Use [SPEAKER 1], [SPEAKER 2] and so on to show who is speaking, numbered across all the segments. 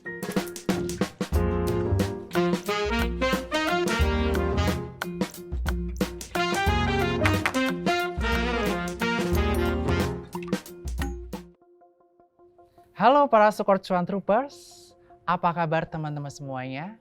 [SPEAKER 1] Halo para Sukor Cuan Troopers, apa kabar teman-teman semuanya?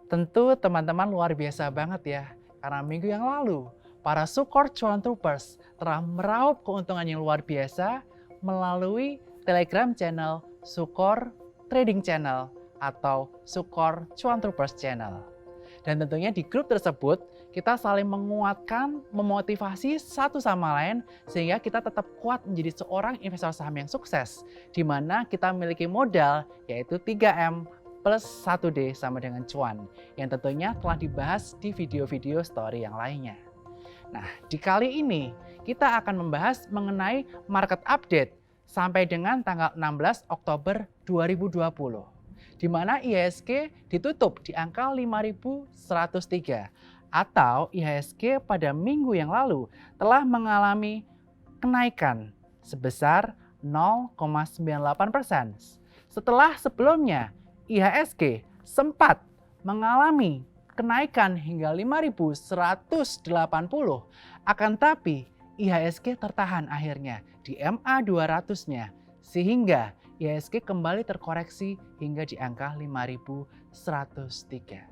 [SPEAKER 1] Tentu teman-teman luar biasa banget ya, karena minggu yang lalu para Sukor Cuan Troopers telah meraup keuntungan yang luar biasa melalui Telegram channel Sukor Trading Channel atau Sukor Cuan Troopers Channel. Dan tentunya di grup tersebut kita saling menguatkan, memotivasi satu sama lain sehingga kita tetap kuat menjadi seorang investor saham yang sukses, di mana kita memiliki modal yaitu 3M plus 1D sama dengan cuan, yang tentunya telah dibahas di video-video story yang lainnya. Nah, di kali ini kita akan membahas mengenai market update sampai dengan tanggal 16 Oktober 2020. Di mana IHSG ditutup di angka 5.103 atau IHSG pada minggu yang lalu telah mengalami kenaikan sebesar 0,98%. Setelah sebelumnya IHSG sempat mengalami kenaikan hingga 5.180, akan tapi IHSG tertahan akhirnya di MA 200-nya sehingga IHSG kembali terkoreksi hingga di angka 5.103.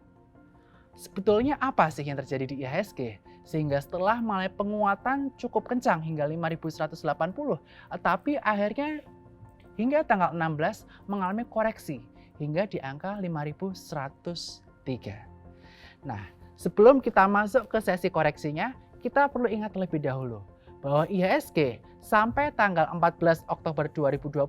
[SPEAKER 1] Sebetulnya apa sih yang terjadi di IHSG? Sehingga setelah mulai penguatan cukup kencang hingga 5.180, tapi akhirnya hingga tanggal 16 mengalami koreksi hingga di angka 5.103. Nah, sebelum kita masuk ke sesi koreksinya, kita perlu ingat terlebih dahulu bahwa IHSG sampai tanggal 14 Oktober 2020,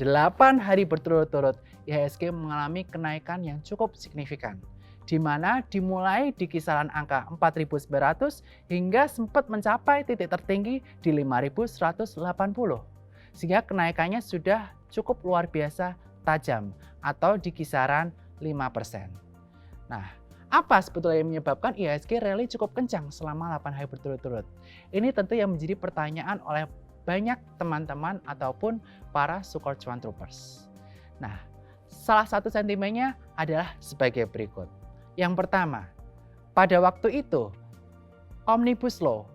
[SPEAKER 1] 8 hari berturut-turut IHSG mengalami kenaikan yang cukup signifikan, di mana dimulai di kisaran angka 4.900 hingga sempat mencapai titik tertinggi di 5.180. Sehingga kenaikannya sudah cukup luar biasa tajam atau di kisaran 5%. Nah, apa sebetulnya yang menyebabkan IHSG rally cukup kencang selama 8 hari berturut-turut? Ini tentu yang menjadi pertanyaan oleh banyak teman-teman ataupun para Sukor Cuan Troopers. Nah, salah satu sentimennya adalah sebagai berikut. Yang pertama, pada waktu itu Omnibus Law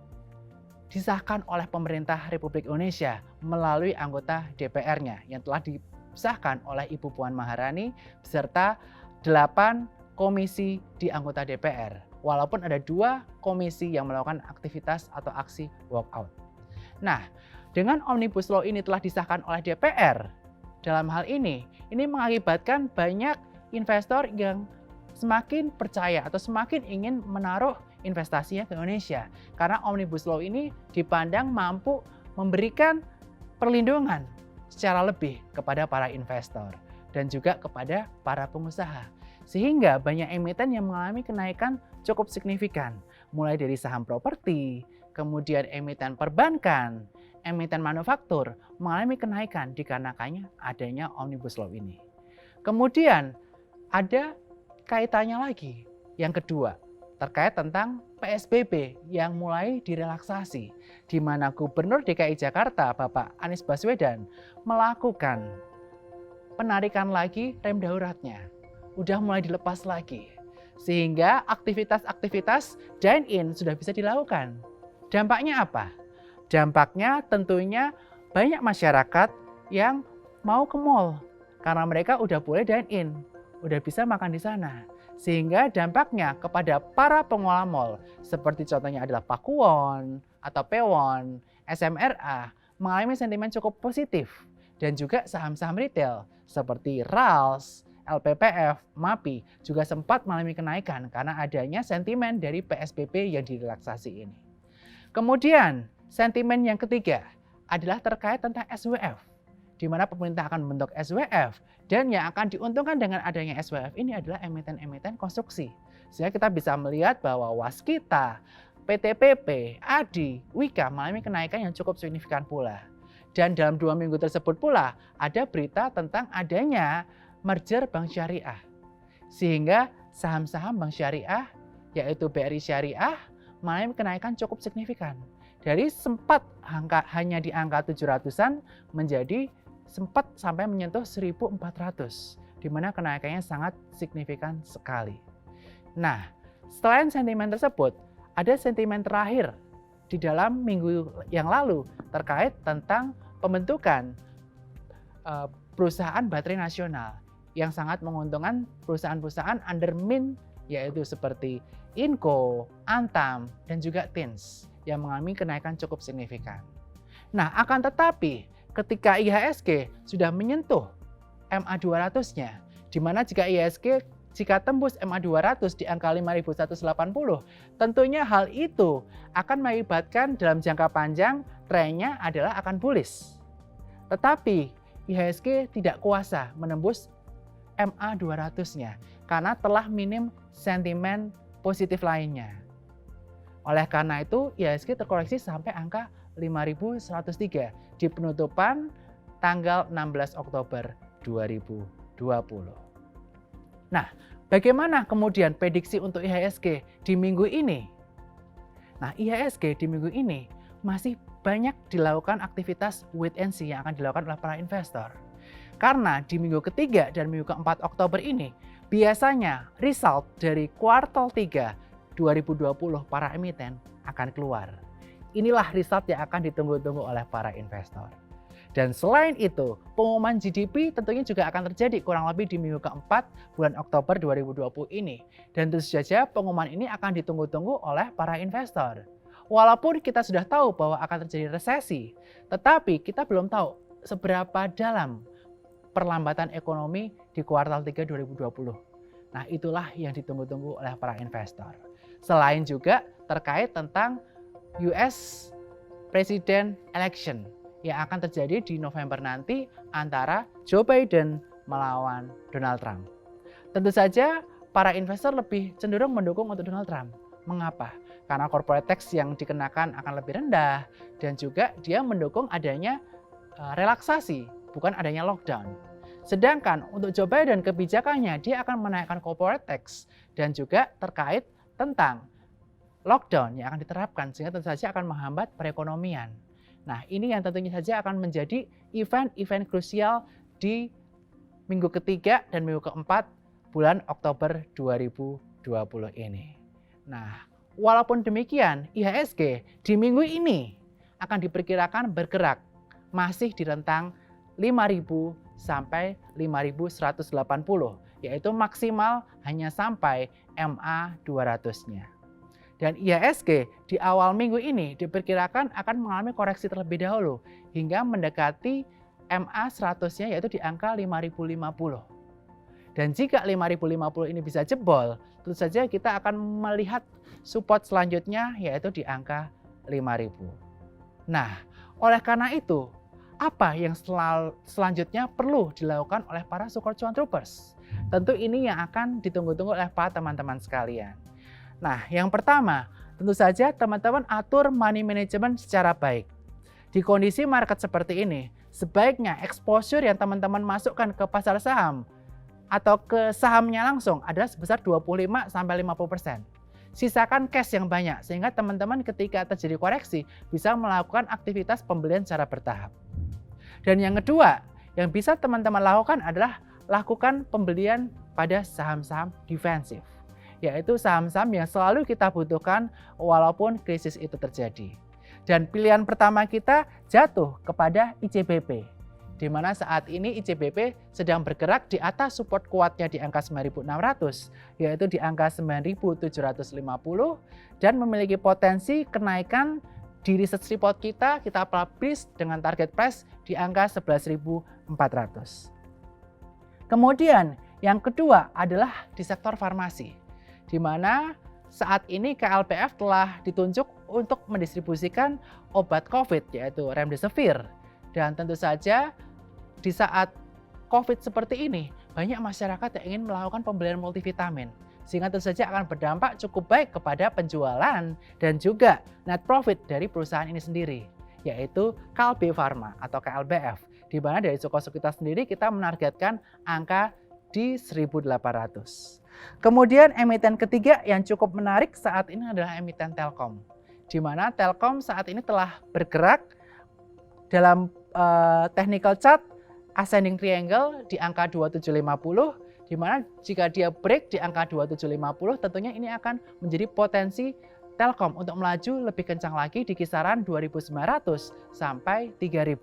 [SPEAKER 1] disahkan oleh pemerintah Republik Indonesia melalui anggota DPR-nya yang telah disahkan oleh Ibu Puan Maharani beserta 8 komisi di anggota DPR. Walaupun ada 2 komisi yang melakukan aktivitas atau aksi walkout. Nah, dengan Omnibus Law ini telah disahkan oleh DPR, dalam hal ini mengakibatkan banyak investor yang semakin percaya atau semakin ingin menaruh investasinya ke Indonesia. Karena Omnibus Law ini dipandang mampu memberikan perlindungan secara lebih kepada para investor dan juga kepada para pengusaha. Sehingga banyak emiten yang mengalami kenaikan cukup signifikan, mulai dari saham properti, kemudian emiten perbankan, emiten manufaktur mengalami kenaikan dikarenakan adanya Omnibus Law ini. Kemudian ada kaitannya lagi, yang kedua terkait tentang PSBB yang mulai direlaksasi, di mana Gubernur DKI Jakarta Bapak Anies Baswedan melakukan penarikan lagi rem daruratnya, udah mulai dilepas lagi, sehingga aktivitas-aktivitas dine-in sudah bisa dilakukan. Dampaknya apa? Dampaknya tentunya banyak masyarakat yang mau ke mall karena mereka udah boleh dine-in, udah bisa makan di sana. Sehingga dampaknya kepada para pengelola mall seperti contohnya adalah Pakuwon atau Pewon, SMRA mengalami sentimen cukup positif, dan juga saham-saham retail seperti RALS, LPPF, MAPI juga sempat mengalami kenaikan karena adanya sentimen dari PSBB yang direlaksasi ini. Kemudian sentimen yang ketiga adalah terkait tentang SWF, di mana pemerintah akan membentuk SWF dan yang akan diuntungkan dengan adanya SWF ini adalah emiten-emiten konstruksi. Sehingga kita bisa melihat bahwa Waskita, PTPP, ADI, Wika mengalami kenaikan yang cukup signifikan pula. Dan dalam 2 minggu tersebut pula ada berita tentang adanya merger Bank Syariah. Sehingga saham-saham Bank Syariah yaitu BRI Syariah mengalami kenaikan cukup signifikan. Dari sempat hanya di angka 700-an menjadi sempat sampai menyentuh 1.400 di mana kenaikannya sangat signifikan sekali. Nah, selain sentimen tersebut, ada sentimen terakhir di dalam minggu yang lalu terkait tentang pembentukan perusahaan baterai nasional yang sangat menguntungkan perusahaan-perusahaan under MIN, yaitu seperti Inco, Antam, dan juga TINS yang mengalami kenaikan cukup signifikan. Nah, akan tetapi ketika IHSG sudah menyentuh MA 200-nya, di mana jika IHSG tembus MA 200 di angka 5.180, tentunya hal itu akan mengakibatkan dalam jangka panjang trennya adalah akan bullish. Tetapi IHSG tidak kuasa menembus MA 200-nya karena telah minim sentimen positif lainnya. Oleh karena itu, IHSG terkoreksi sampai angka 5.103 di penutupan tanggal 16 Oktober 2020. Nah, bagaimana kemudian prediksi untuk IHSG di minggu ini? Nah, IHSG di minggu ini masih banyak dilakukan aktivitas wait and see yang akan dilakukan oleh para investor. Karena di minggu ketiga dan minggu keempat Oktober ini, biasanya result dari kuartal 3 2020 para emiten akan keluar. Inilah result yang akan ditunggu-tunggu oleh para investor. Dan selain itu, pengumuman GDP tentunya juga akan terjadi kurang lebih di minggu keempat bulan Oktober 2020 ini. Dan tentu saja pengumuman ini akan ditunggu-tunggu oleh para investor. Walaupun kita sudah tahu bahwa akan terjadi resesi, tetapi kita belum tahu seberapa dalam perlambatan ekonomi di kuartal 3 2020. Nah, itulah yang ditunggu-tunggu oleh para investor. Selain juga terkait tentang US President Election yang akan terjadi di November nanti antara Joe Biden melawan Donald Trump. Tentu saja para investor lebih cenderung mendukung untuk Donald Trump. Mengapa? Karena corporate tax yang dikenakan akan lebih rendah dan juga dia mendukung adanya relaksasi, bukan adanya lockdown. Sedangkan untuk Joe Biden kebijakannya dia akan menaikkan corporate tax dan juga terkait tentang lockdown yang akan diterapkan sehingga tentu saja akan menghambat perekonomian. Nah, ini yang tentunya saja akan menjadi event-event krusial di minggu ketiga dan minggu keempat bulan Oktober 2020 ini. Nah, walaupun demikian, IHSG di minggu ini akan diperkirakan bergerak masih di rentang 5.000 sampai 5.180, yaitu maksimal hanya sampai MA 200-nya. Dan IHSG di awal minggu ini diperkirakan akan mengalami koreksi terlebih dahulu hingga mendekati MA 100-nya yaitu di angka 5.050. Dan jika 5.050 ini bisa jebol, tentu saja kita akan melihat support selanjutnya yaitu di angka 5.000. Nah, oleh karena itu, apa yang selanjutnya perlu dilakukan oleh para Sukor Cuan Troopers? Tentu ini yang akan ditunggu-tunggu oleh para teman-teman sekalian. Nah, yang pertama, tentu saja teman-teman atur money management secara baik. Di kondisi market seperti ini, sebaiknya exposure yang teman-teman masukkan ke pasar saham atau ke sahamnya langsung adalah sebesar 25-50%. Sisakan cash yang banyak sehingga teman-teman ketika terjadi koreksi bisa melakukan aktivitas pembelian secara bertahap. Dan yang kedua, yang bisa teman-teman lakukan adalah lakukan pembelian pada saham-saham defensif, yaitu saham-saham yang selalu kita butuhkan walaupun krisis itu terjadi. Dan pilihan pertama kita jatuh kepada ICBP, di mana saat ini ICBP sedang bergerak di atas support kuatnya di angka 9.600, yaitu di angka 9.750 dan memiliki potensi kenaikan di research report kita publish dengan target price di angka 11.400. Kemudian yang kedua adalah di sektor farmasi, di mana saat ini KLPF telah ditunjuk untuk mendistribusikan obat COVID yaitu Remdesivir. Dan tentu saja di saat COVID seperti ini banyak masyarakat yang ingin melakukan pembelian multivitamin. Sehingga tentu saja akan berdampak cukup baik kepada penjualan dan juga net profit dari perusahaan ini sendiri, yaitu Kalbe Pharma atau KLBF, di mana dari Sukor kita sendiri kita menargetkan angka di 1.800. Kemudian emiten ketiga yang cukup menarik saat ini adalah emiten Telkom, di mana Telkom saat ini telah bergerak dalam technical chart ascending triangle di angka 2750, di mana jika dia break di angka 2750 tentunya ini akan menjadi potensi Telkom untuk melaju lebih kencang lagi di kisaran 2.900 sampai 3.000.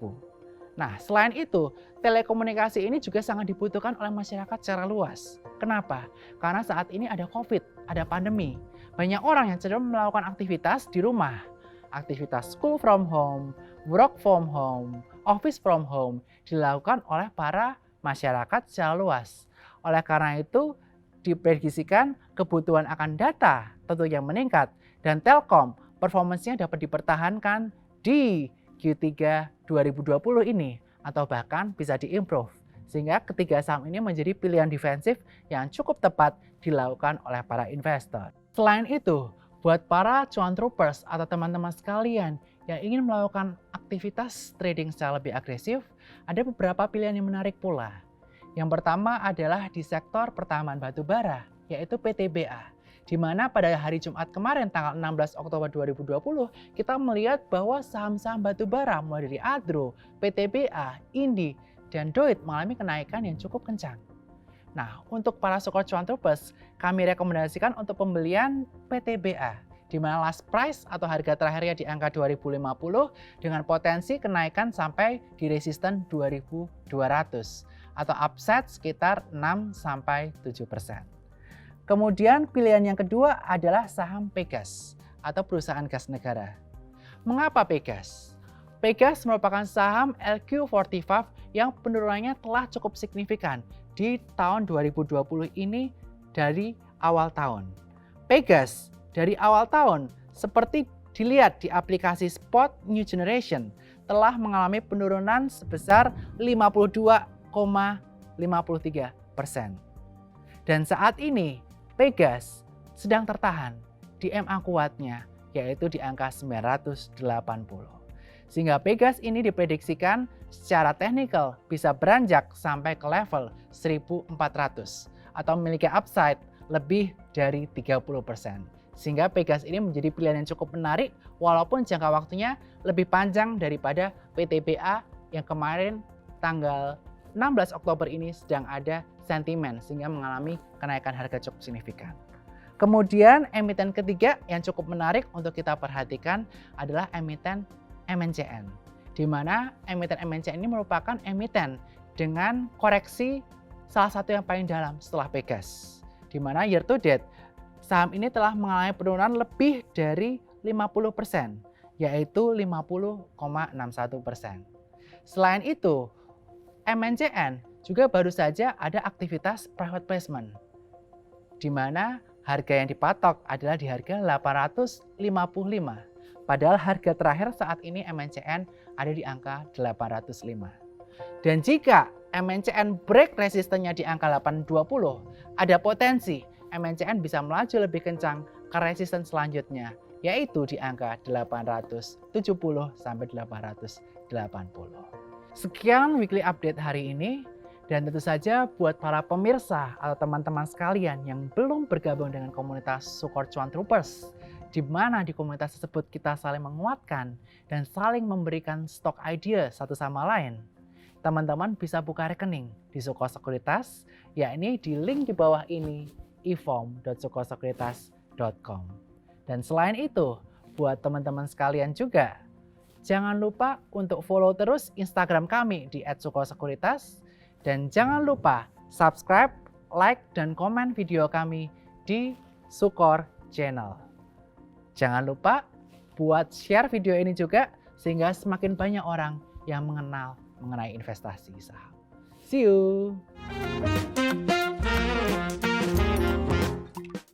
[SPEAKER 1] Nah, selain itu, telekomunikasi ini juga sangat dibutuhkan oleh masyarakat secara luas. Kenapa? Karena saat ini ada COVID, ada pandemi. Banyak orang yang cenderung melakukan aktivitas di rumah. Aktivitas school from home, work from home, office from home dilakukan oleh para masyarakat secara luas. Oleh karena itu, diprediksikan kebutuhan akan data tentunya meningkat dan Telkom performance-nya dapat dipertahankan di Q3 2020 ini atau bahkan bisa diimprove. Sehingga ketiga saham ini menjadi pilihan defensif yang cukup tepat dilakukan oleh para investor. Selain itu, buat para cuan troopers atau teman-teman sekalian yang ingin melakukan aktivitas trading secara lebih agresif, ada beberapa pilihan yang menarik pula. Yang pertama adalah di sektor pertambangan batubara, yaitu PTBA. Di mana pada hari Jumat kemarin tanggal 16 Oktober 2020 kita melihat bahwa saham-saham batubara mulai dari Adro, PTBA, Indi, dan Doit mengalami kenaikan yang cukup kencang. Nah, untuk para Sukor Cuan Troopers, kami rekomendasikan untuk pembelian PTBA, di mana last price atau harga terakhirnya di angka 2050 dengan potensi kenaikan sampai di resisten 2200 atau upside sekitar 6-7%. Kemudian pilihan yang kedua adalah saham Pegas atau perusahaan gas negara. Mengapa Pegas? Pegas merupakan saham LQ45 yang penurunannya telah cukup signifikan di tahun 2020 ini dari awal tahun. Pegas dari awal tahun seperti dilihat di aplikasi Spot New Generation telah mengalami penurunan sebesar 52,53%. Dan saat ini Pegas sedang tertahan di MA kuatnya yaitu di angka 980. Sehingga Pegas ini diprediksikan secara teknikal bisa beranjak sampai ke level 1400 atau memiliki upside lebih dari 30%. Sehingga Pegas ini menjadi pilihan yang cukup menarik walaupun jangka waktunya lebih panjang daripada PTBA yang kemarin tanggal 16 Oktober ini sedang ada sentimen sehingga mengalami kenaikan harga cukup signifikan. Kemudian emiten ketiga yang cukup menarik untuk kita perhatikan adalah emiten MNCN. Di mana emiten MNCN ini merupakan emiten dengan koreksi salah satu yang paling dalam setelah Pegas. Di mana year to date saham ini telah mengalami penurunan lebih dari 50%, yaitu 50,61%. Selain itu, MNCN juga baru saja ada aktivitas private placement, di mana harga yang dipatok adalah di harga 855. Padahal harga terakhir saat ini MNCN ada di angka 805. Dan jika MNCN break resistennya di angka 820, ada potensi MNCN bisa melaju lebih kencang ke resisten selanjutnya, yaitu di angka 870 sampai 880. Sekian weekly update hari ini. Dan tentu saja buat para pemirsa atau teman-teman sekalian yang belum bergabung dengan komunitas Sukor Cuan Troopers, di mana di komunitas tersebut kita saling menguatkan dan saling memberikan stok ide satu sama lain. Teman-teman bisa buka rekening di Sukor Sekuritas, yakni di link di bawah ini, ifom.sukorsekuritas.com. Dan selain itu, buat teman-teman sekalian juga, jangan lupa untuk follow terus Instagram kami di @sukorsekuritas. Dan jangan lupa subscribe, like, dan komen video kami di Sukor Channel. Jangan lupa buat share video ini juga sehingga semakin banyak orang yang mengenal mengenai investasi saham. See you!